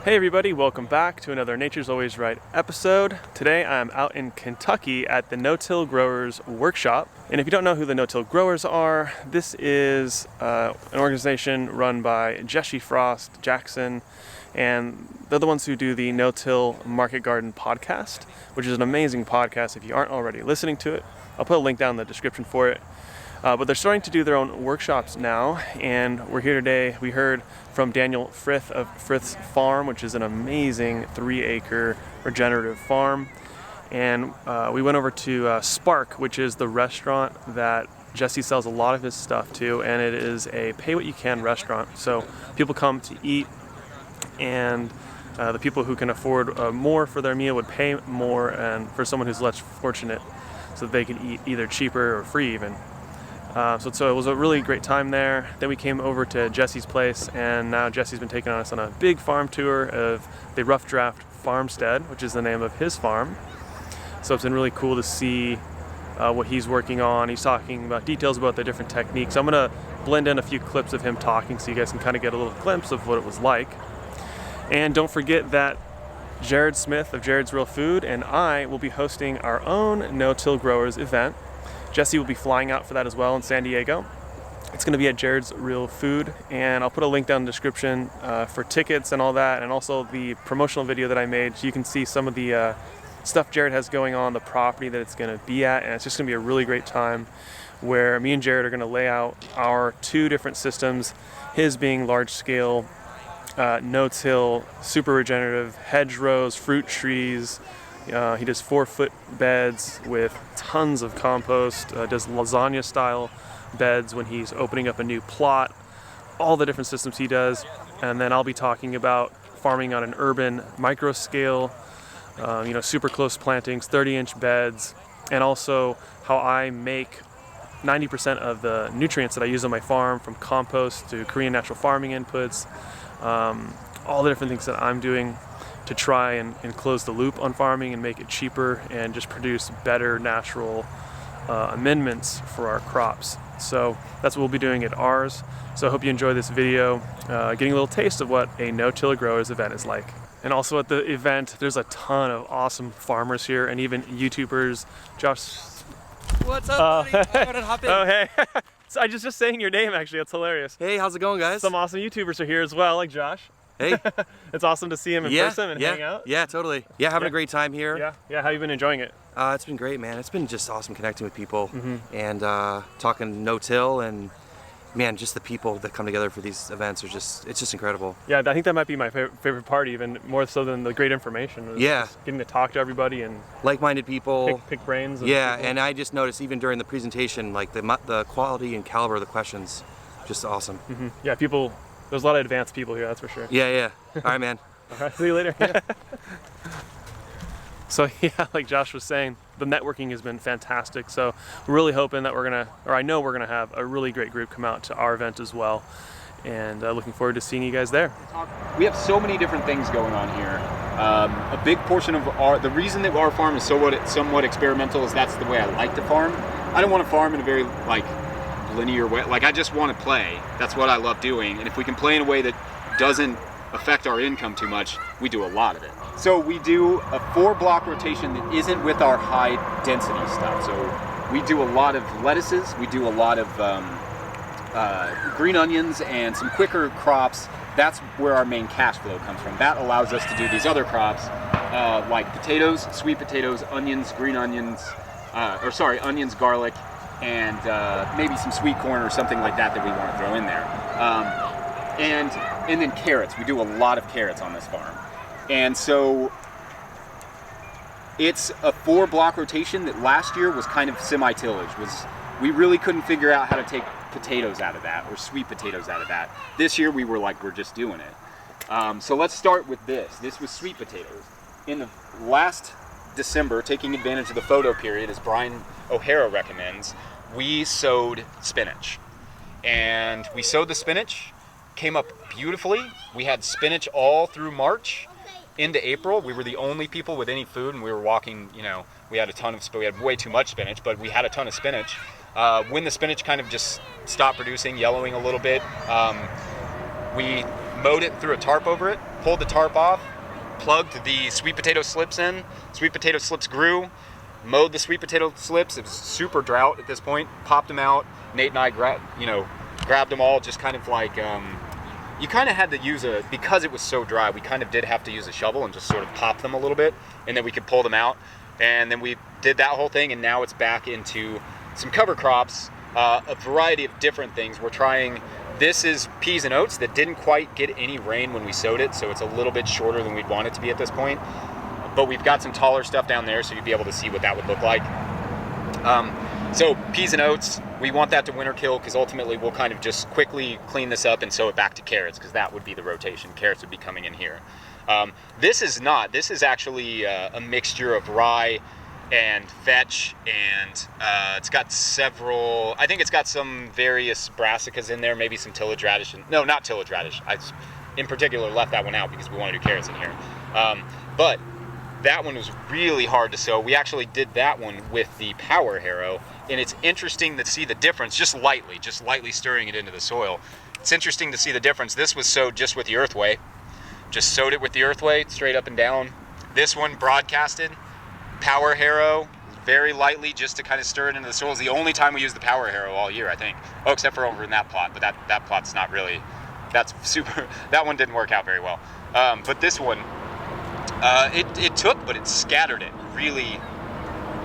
Hey everybody, welcome back to another Nature's Always Right episode. Today I'm out in Kentucky at the No-Till Growers Workshop. And if you don't know who the No-Till Growers are, this is an organization run by Jesse Frost Jackson, and they're the ones who do the No-Till Market Garden podcast, which is an amazing podcast if you aren't already listening to it. I'll put a link down in the description for it. But they're starting to do their own workshops now, and we're here today. We heard from Daniel Frith of Frith's Farm, which is an amazing 3-acre regenerative farm. And we went over to Spark, which is the restaurant that Jesse sells a lot of his stuff to, and it is a pay-what-you-can restaurant. So people come to eat, and the people who can afford more for their meal would pay more, and for someone who's less fortunate, so that they can eat either cheaper or free even. So it was a really great time there. Then we came over to Jesse's place, and now Jesse's been taking us on a big farm tour of the Rough Draft Farmstead, which is the name of his farm. So it's been really cool to see what he's working on. He's talking about details about the different techniques. I'm gonna blend in a few clips of him talking so you guys can kind of get a little glimpse of what it was like. And don't forget that Jared Smith of Jared's Real Food and I will be hosting our own No-Till Growers event. Jesse will be flying out for that as well in San Diego. It's going to be at Jared's Real Food, and I'll put a link down in the description for tickets and all that, and also the promotional video that I made so you can see some of the stuff Jared has going on the property that it's going to be at. And it's just going to be a really great time where me and Jared are going to lay out our two different systems, his being large scale no-till, super regenerative, hedgerows, fruit trees. He does 4-foot beds with tons of compost, does lasagna style beds when he's opening up a new plot, all the different systems he does. And then I'll be talking about farming on an urban micro scale, super close plantings, 30-inch beds, and also how I make 90% of the nutrients that I use on my farm, from compost to Korean natural farming inputs, all the different things that I'm doing to try and close the loop on farming and make it cheaper and just produce better natural amendments for our crops. So that's what we'll be doing at ours. So I hope you enjoy this video, getting a little taste of what a No-Till Growers event is like. And also at the event, there's a ton of awesome farmers here and even YouTubers. Josh. What's up, buddy? I wanted to hop in. Oh, hey. So I just saying your name, actually. That's hilarious. Hey, how's it going, guys? Some awesome YouTubers are here as well, like Josh. Hey. It's awesome to see him in person and hang out. Yeah, totally. Yeah, having a great time here. Yeah. How you been enjoying it? It's been great, man. It's been just awesome connecting with people and talking no-till, and man, just the people that come together for these events are it's just incredible. Yeah, I think that might be my favorite part, even more so than the great information. Just getting to talk to everybody and like-minded people. Pick brains. Yeah, and I just noticed even during the presentation, like the quality and caliber of the questions, just awesome. Yeah, people. There's a lot of advanced people here, that's for sure. Yeah. All right, man. All right, see you later. So yeah, like Josh was saying, the networking has been fantastic. So we're really hoping that I know we're gonna have a really great group come out to our event as well. And looking forward to seeing you guys there. We have so many different things going on here. A big portion of the reason that our farm is somewhat experimental is that's the way I like to farm. I don't want to farm in a very linear way. I just want to play. That's what I love doing. And if we can play in a way that doesn't affect our income too much, we do a lot of it. So we do a 4-block rotation that isn't with our high density stuff. So we do a lot of lettuces. We do a lot of green onions and some quicker crops. That's where our main cash flow comes from. That allows us to do these other crops like potatoes, sweet potatoes, onions, green onions, onions, garlic, and maybe some sweet corn or something like that we want to throw in there. And then carrots. We do a lot of carrots on this farm. And so it's a 4-block rotation that last year was kind of semi-tillage. We really couldn't figure out how to take potatoes out of that or sweet potatoes out of that. This year we were we're just doing it. So let's start with this. This was sweet potatoes. In the last December, taking advantage of the photo period, as Brian O'Hara recommends, we sowed spinach. And we sowed the spinach, came up beautifully. We had spinach all through March into April. We were the only people with any food, and we were walking, we had we had way too much spinach, but we had a ton of spinach. When the spinach kind of just stopped producing, yellowing a little bit, we mowed it, threw a tarp over it, pulled the tarp off, plugged the sweet potato slips in. Sweet potato slips grew, mowed the sweet potato slips. It was super drought at this point. Popped them out. Nate and I grabbed them all, just kind of like, you kind of had to use because it was so dry, we kind of did have to use a shovel and just sort of pop them a little bit, and then we could pull them out. And then we did that whole thing, and now it's back into some cover crops, a variety of different things. We're trying, this is peas and oats that didn't quite get any rain when we sowed it, so it's a little bit shorter than we'd want it to be at this point. But we've got some taller stuff down there, so you'd be able to see what that would look like. So peas and oats, we want that to winter kill, because ultimately we'll kind of just quickly clean this up and sow it back to carrots, because that would be the rotation. Carrots would be coming in here. This is actually a mixture of rye and vetch, and it's got several, I think it's got some various brassicas in there, maybe some tillage radish. No, not tillage radish. I in particular left that one out because we want to do carrots in here. But that one was really hard to sow. We actually did that one with the power harrow, and it's interesting to see the difference, just lightly stirring it into the soil. It's interesting to see the difference. This was sowed just with the earthway. Just sowed it with the earthway, straight up and down. This one broadcasted, power harrow, very lightly, just to kind of stir it into the soil. It's the only time we use the power harrow all year, I think. Oh, except for over in that plot, but that plot's not really, that's super, that one didn't work out very well. But this one, it took, but it scattered it really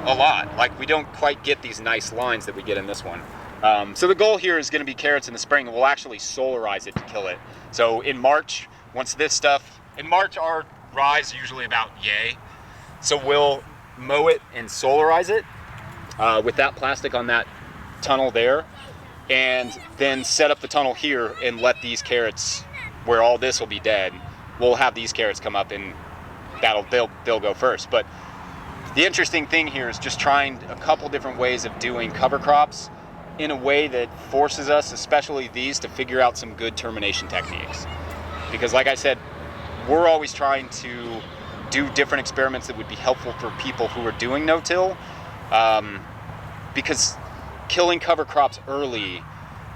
a lot. Like, we don't quite get these nice lines that we get in this one. So the goal here is going to be carrots in the spring, and we'll actually solarize it to kill it. So in March, once this stuff, in March our rye is usually about yay. So we'll mow it and solarize it with that plastic on that tunnel there, and then set up the tunnel here and let these carrots, where all this will be dead, we'll have these carrots come up, and they'll go first. But the interesting thing here is just trying a couple different ways of doing cover crops in a way that forces us, especially these, to figure out some good termination techniques. Because like I said, we're always trying to do different experiments that would be helpful for people who are doing no-till, because killing cover crops early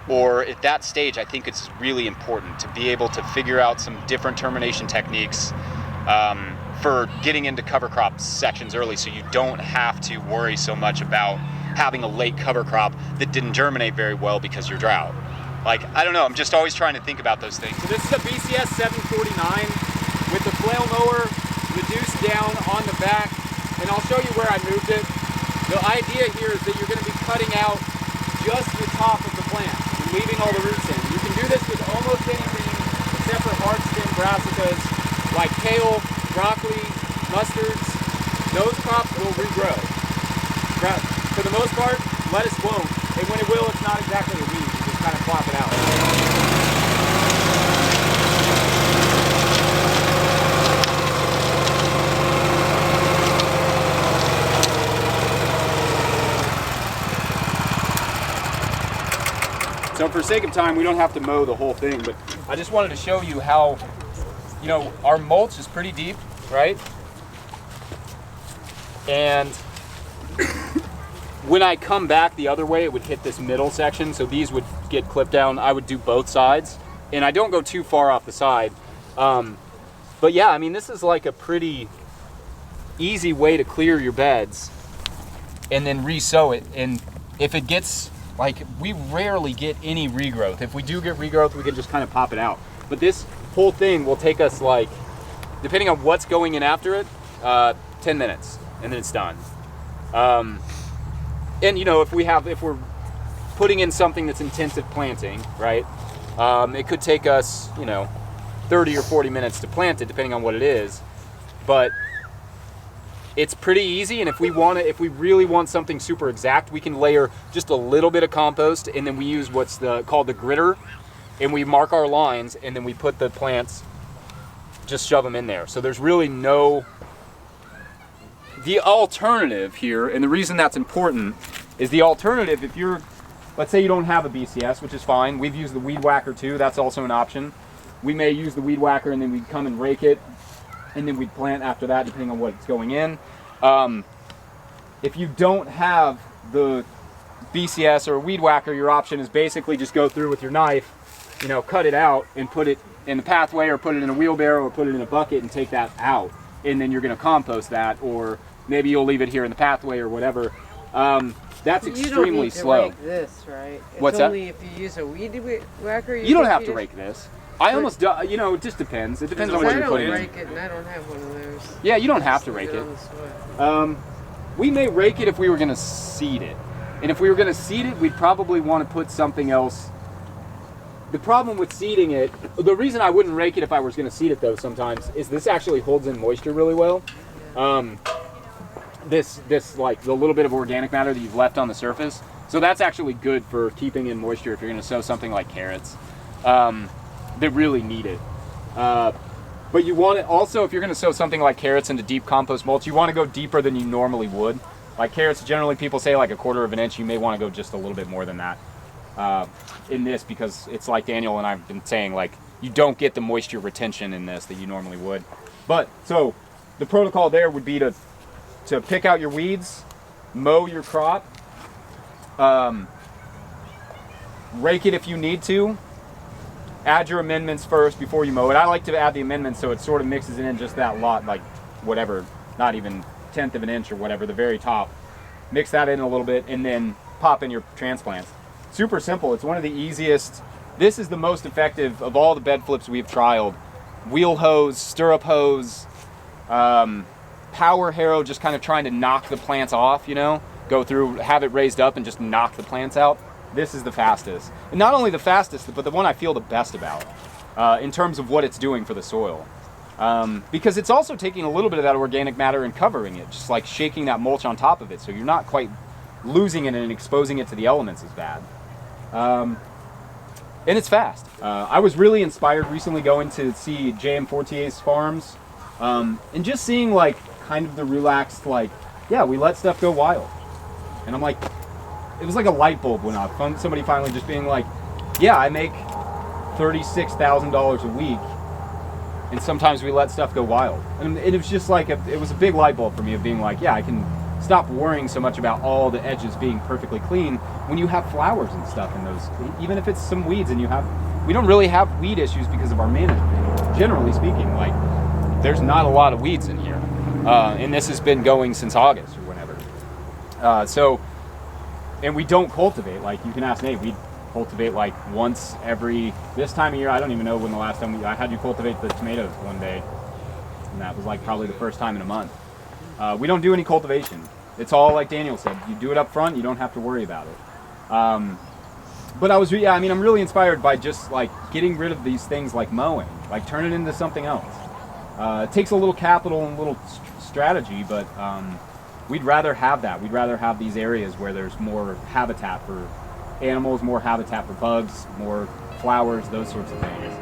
or at that stage, I think it's really important to be able to figure out some different termination techniques for getting into cover crop sections early, so you don't have to worry so much about having a late cover crop that didn't germinate very well because you're drought. Like, I don't know, I'm just always trying to think about those things. So this is a BCS 749 with the flail mower reduced down on the back, and I'll show you where I moved it. The idea here is that you're going to be cutting out just the top of the plant and leaving all the roots in. You can do this with almost anything except for hard stem brassicas like kale, broccoli, mustards. Those crops will regrow. For the most part, lettuce won't, and when it will, it's not exactly a weed. You just kind of plop it out. So for sake of time, we don't have to mow the whole thing, but I just wanted to show you how, you know, our mulch is pretty deep, right? And when I come back the other way, it would hit this middle section, so these would get clipped down. I would do both sides, and I don't go too far off the side. But yeah, I mean, this is like a pretty easy way to clear your beds and then re-sow it. And if it gets, like, we rarely get any regrowth. If we do get regrowth, we can just kind of pop it out. But this whole thing will take us, like, depending on what's going in after it, 10 minutes, and then it's done. And you know, if we're putting in something that's intensive planting, right? It could take us, you know, 30 or 40 minutes to plant it, depending on what it is. But it's pretty easy, and if we really want something super exact, we can layer just a little bit of compost, and then we use what's called the gritter, and we mark our lines, and then we put the plants, just shove them in there. So there's really no. The alternative here, and the reason that's important, is the alternative, if you're, let's say you don't have a BCS, which is fine. We've used the weed whacker too, that's also an option. We may use the weed whacker and then we'd come and rake it, and then we'd plant after that, depending on what's going in. If you don't have the BCS or weed whacker, your option is basically just go through with your knife you know, cut it out and put it in the pathway or put it in a wheelbarrow or put it in a bucket and take that out. And then you're going to compost that, or maybe you'll leave it here in the pathway or whatever. That's extremely slow. You don't need to rake this, right? It's What's that? only if you use a weed whacker. You don't have to rake this. I almost do, you know, it just depends. It depends on what you're putting in. I don't rake it, and I don't have one of those. Yeah, you don't have to rake it. On the soil. We may rake it if we were going to seed it. And if we were going to seed it, we'd probably want to put something else. The problem with seeding it, the reason I wouldn't rake it if I was going to seed it though sometimes, is this actually holds in moisture really well. This like the little bit of organic matter that you've left on the surface. So that's actually good for keeping in moisture if you're going to sow something like carrots. They really need it. But you want it also, if you're going to sow something like carrots into deep compost mulch, you want to go deeper than you normally would. Like carrots, generally people say like 1/4 of an inch. You may want to go just a little bit more than that in this, because it's like Daniel and I've been saying, like you don't get the moisture retention in this that you normally would. But so the protocol there would be to pick out your weeds, mow your crop, rake it if you need to. Add your amendments first before you mow it. I like to add the amendments so it sort of mixes it in just that lot, like whatever, not even 1/10 of an inch or whatever, the very top. Mix that in a little bit and then pop in your transplants. Super simple. It's one of the easiest. This is the most effective of all the bed flips we've trialed. Wheel hose, stirrup hose, power harrow, just kind of trying to knock the plants off, you know, go through, have it raised up and just knock the plants out. This is the fastest. And not only the fastest, but the one I feel the best about in terms of what it's doing for the soil. Because it's also taking a little bit of that organic matter and covering it, just like shaking that mulch on top of it, so you're not quite losing it and exposing it to the elements as bad. And it's fast. I was really inspired recently going to see J.M. Fortier's farms and just seeing like kind of the relaxed, like, yeah, we let stuff go wild. And I'm like, it was like a light bulb went off. Somebody finally just being like, yeah, I make $36,000 a week, and sometimes we let stuff go wild. And it was just like, it was a big light bulb for me of being like, yeah, I can stop worrying so much about all the edges being perfectly clean when you have flowers and stuff in those, even if it's some weeds and we don't really have weed issues because of our management. Generally speaking, like, there's not a lot of weeds in here. And this has been going since August or whenever. And we don't cultivate, like you can ask Nate, we cultivate like once every, this time of year, I don't even know when the last time I had you cultivate the tomatoes one day, and that was like probably the first time in a month. We don't do any cultivation. It's all like Daniel said, you do it up front, you don't have to worry about it. But I'm really inspired by just like getting rid of these things like mowing, like turn it into something else. It takes a little capital and a little strategy, but we'd rather have that. We'd rather have these areas where there's more habitat for animals, more habitat for bugs, more flowers, those sorts of things.